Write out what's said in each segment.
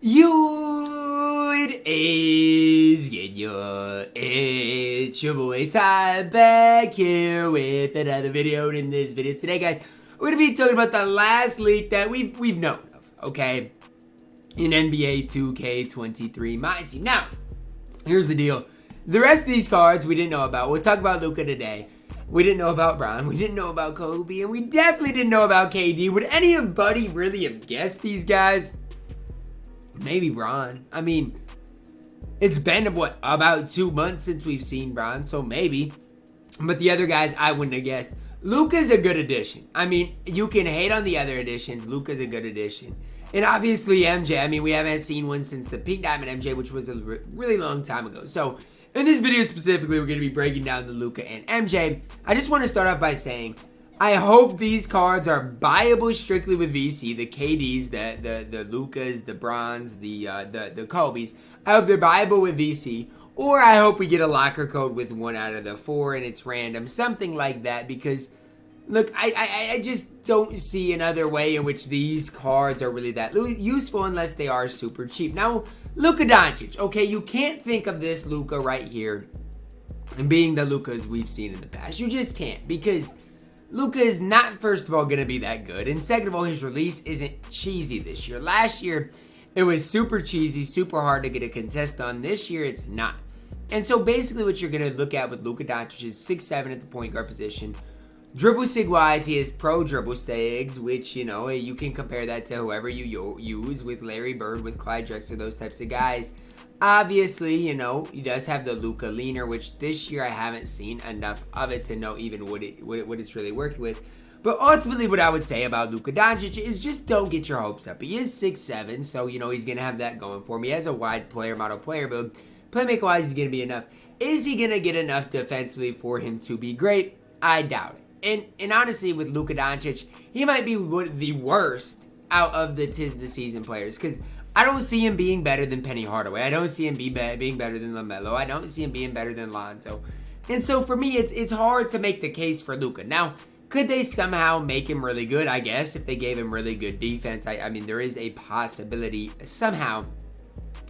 It's your boy Ty back here with another video. And in this video today, guys, we're gonna be talking about the last leak that we've known of, okay? In NBA 2K23 MyTEAM. Now, here's the deal. The rest of these cards we didn't know about. We'll talk about Luka today. We didn't know about Bron. We didn't know about Kobe. And we definitely didn't know about KD. Would anybody really have guessed these guys? Maybe Bron. I mean, it's been, what, about 2 months since we've seen Bron, so maybe. But the other guys, I wouldn't have guessed. Luka's a good addition. I mean, you can hate on the other additions. Luka's a good addition. And obviously MJ, I mean, we haven't seen one since the Pink Diamond MJ, which was a really long time ago. So, in this video specifically, we're going to be breaking down the Luka and MJ. I just want to start off by saying, I hope these cards are buyable strictly with VC. The KDs, the Lukas, the Brons, the Kobes. I hope they're buyable with VC. Or I hope we get a locker code with 1 out of the 4 and it's random. Something like that, because look, I just don't see another way in which these cards are really that useful unless they are super cheap. Now, Luka Doncic. Okay, you can't think of this Luka right here and being the Lukas we've seen in the past. You just can't, because Luka is not, first of all, going to be that good. And second of all, his release isn't cheesy this year. Last year, it was super cheesy, super hard to get a contest on. This year, it's not. And so basically what you're going to look at with Luka Doncic is 6'7" at the point guard position. Dribble sig wise, he has pro dribble stigs, which, you know, you can compare that to whoever you use with Larry Bird, with Clyde Drexler, those types of guys. Obviously, you know, he does have the Luka leaner, which this year I haven't seen enough of it to know even what it's really working with. But ultimately, what I would say about Luka Doncic is just don't get your hopes up. He is 6'7", so, you know, he's going to have that going for him. He has a wide model player build. Playmaker-wise, he's going to be enough. Is he going to get enough defensively for him to be great? I doubt it. And honestly, with Luka Doncic, he might be the worst out of the tis the season players, because I don't see him being better than Penny Hardaway. I don't see him being better than LaMelo. I don't see him being better than Lonzo. And so for me, it's hard to make the case for Luka. Now, could they somehow make him really good? I guess if they gave him really good defense. I mean, there is a possibility somehow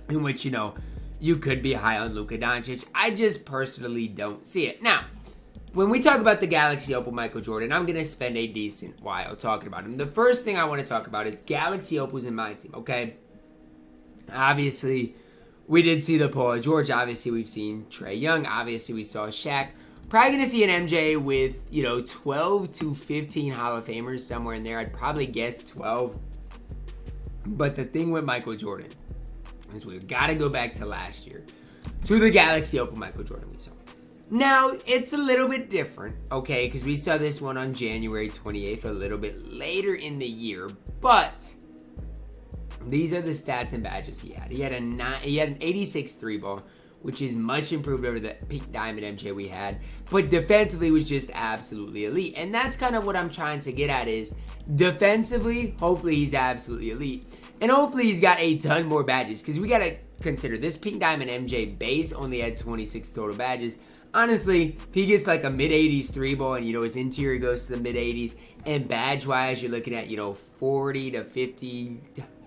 in which, you know, you could be high on Luka Doncic. I just personally don't see it. Now, when we talk about the Galaxy Opal Michael Jordan, I'm going to spend a decent while talking about him. The first thing I want to talk about is Galaxy Opals in MyTEAM, okay? Obviously, we did see the Paul George. Obviously, we've seen Trae Young. Obviously, we saw Shaq. Probably going to see an MJ with, you know, 12 to 15 Hall of Famers somewhere in there. I'd probably guess 12. But the thing with Michael Jordan is we've got to go back to last year, to the Galaxy Opal Michael Jordan we saw. Now, it's a little bit different, okay, because we saw this one on January 28th, a little bit later in the year, but these are the stats and badges he had. He had an 86 3 ball, which is much improved over the Pink Diamond MJ we had, but defensively was just absolutely elite. And that's kind of what I'm trying to get at is, defensively, hopefully he's absolutely elite. And hopefully he's got a ton more badges, because we got to consider this Pink Diamond MJ base only had 26 total badges. Honestly, if he gets like a mid-80s 3-ball and, you know, his interior goes to the mid-80s, and badge-wise, you're looking at, you know, 40 to 50,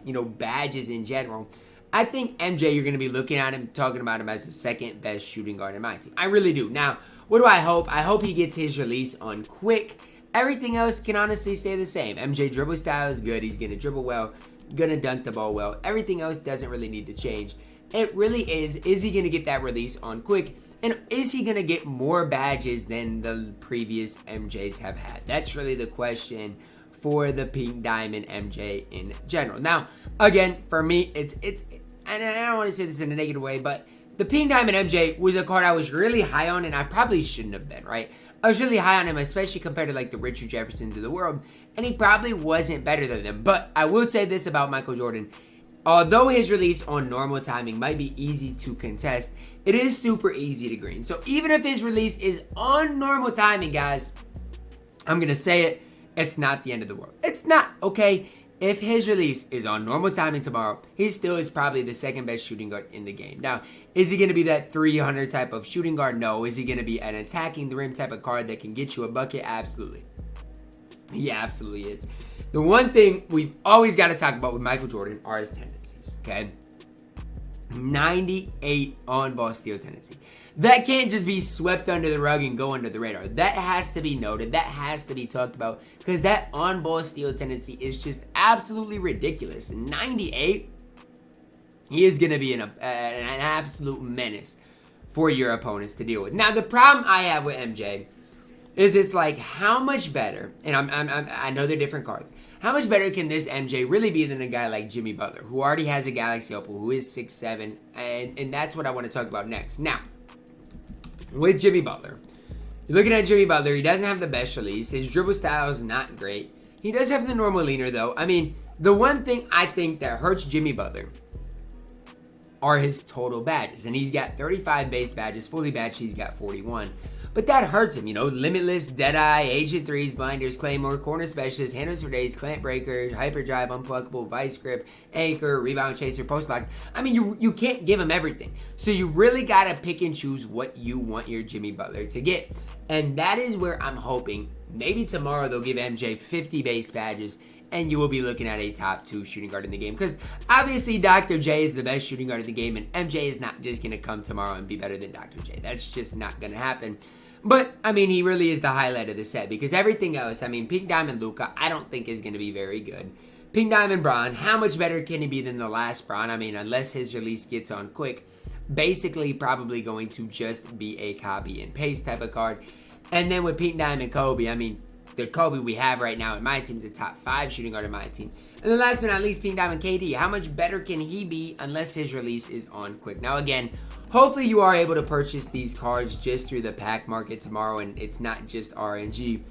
you know, badges in general, I think MJ, you're going to be looking at him, talking about him as the second best shooting guard in my team. I really do. Now, what do I hope? I hope he gets his release on quick. Everything else can honestly stay the same. MJ dribble style is good. He's going to dribble well, going to dunk the ball well. Everything else doesn't really need to change. It really is he going to get that release on quick? And is he going to get more badges than the previous MJs have had? That's really the question for the Pink Diamond MJ in general. Now, again, for me, it's and I don't want to say this in a negative way, but the Pink Diamond MJ was a card I was really high on, and I probably shouldn't have been, right? I was really high on him, especially compared to like the Richard Jeffersons of the world, and he probably wasn't better than them. But I will say this about Michael Jordan. Although his release on normal timing might be easy to contest, it is super easy to green. So even if his release is on normal timing, guys, I'm going to say it, it's not the end of the world. It's not, okay? If his release is on normal timing tomorrow, he still is probably the second best shooting guard in the game. Now, is he going to be that 300 type of shooting guard? No. Is he going to be an attacking the rim type of card that can get you a bucket? Absolutely. He absolutely is. The one thing we've always got to talk about with Michael Jordan are his tendencies, okay? 98 on-ball steal tendency. That can't just be swept under the rug and go under the radar. That has to be noted. That has to be talked about because that on-ball steal tendency is just absolutely ridiculous. 98, he is going to be an absolute menace for your opponents to deal with. Now, the problem I have with MJ is it's like, how much better, and I know they're different cards, how much better can this MJ really be than a guy like Jimmy Butler, who already has a Galaxy Opal, who is 6'7", and that's what I want to talk about next. Now, with Jimmy Butler, you're looking at Jimmy Butler, he doesn't have the best release, his dribble style is not great, he does have the normal leaner though. I mean, the one thing I think that hurts Jimmy Butler are his total badges, and he's got 35 base badges, fully badged he's got 41. But that hurts him, you know, Limitless, Deadeye, Agent 3s, Blinders, Claymore, Corner Specialist, Handles for Days, Clamp Breaker, Hyperdrive, Unpluckable, Vice Grip, Anchor, Rebound Chaser, Post Lock. I mean, you can't give him everything. So you really got to pick and choose what you want your Jimmy Butler to get. And that is where I'm hoping maybe tomorrow they'll give MJ 50 base badges and you will be looking at a top 2 shooting guard in the game. Because obviously Dr. J is the best shooting guard in the game, and MJ is not just going to come tomorrow and be better than Dr. J. That's just not going to happen. But, I mean, he really is the highlight of the set because everything else, I mean, Pink Diamond Luka, I don't think is going to be very good. Pink Diamond Bron, how much better can he be than the last Bron? I mean, unless his release gets on quick, basically probably going to just be a copy and paste type of card. And then with Pink Diamond Kobe, I mean, the Kobe we have right now in my team is a top 5 shooting guard in my team. And then last but not least, Pink Diamond KD. How much better can he be unless his release is on quick? Now again, hopefully you are able to purchase these cards just through the pack market tomorrow and it's not just RNG.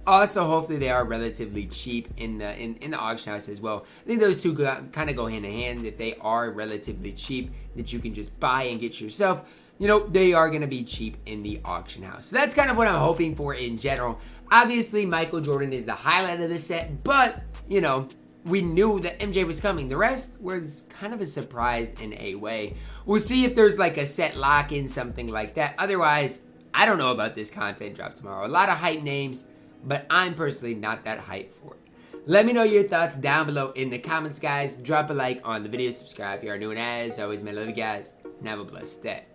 Also, hopefully they are relatively cheap in the auction house as well. I think those two kind of go hand in hand. If they are relatively cheap that you can just buy and get yourself, you know, they are going to be cheap in the auction house. So that's kind of what I'm hoping for in general. Obviously, Michael Jordan is the highlight of the set, but, you know, we knew that MJ was coming. The rest was kind of a surprise in a way. We'll see if there's like a set lock-in, something like that. Otherwise, I don't know about this content drop tomorrow. A lot of hype names, but I'm personally not that hyped for it. Let me know your thoughts down below in the comments, guys. Drop a like on the video, subscribe if you are new, and as always, man, I love you guys, and have a blessed day.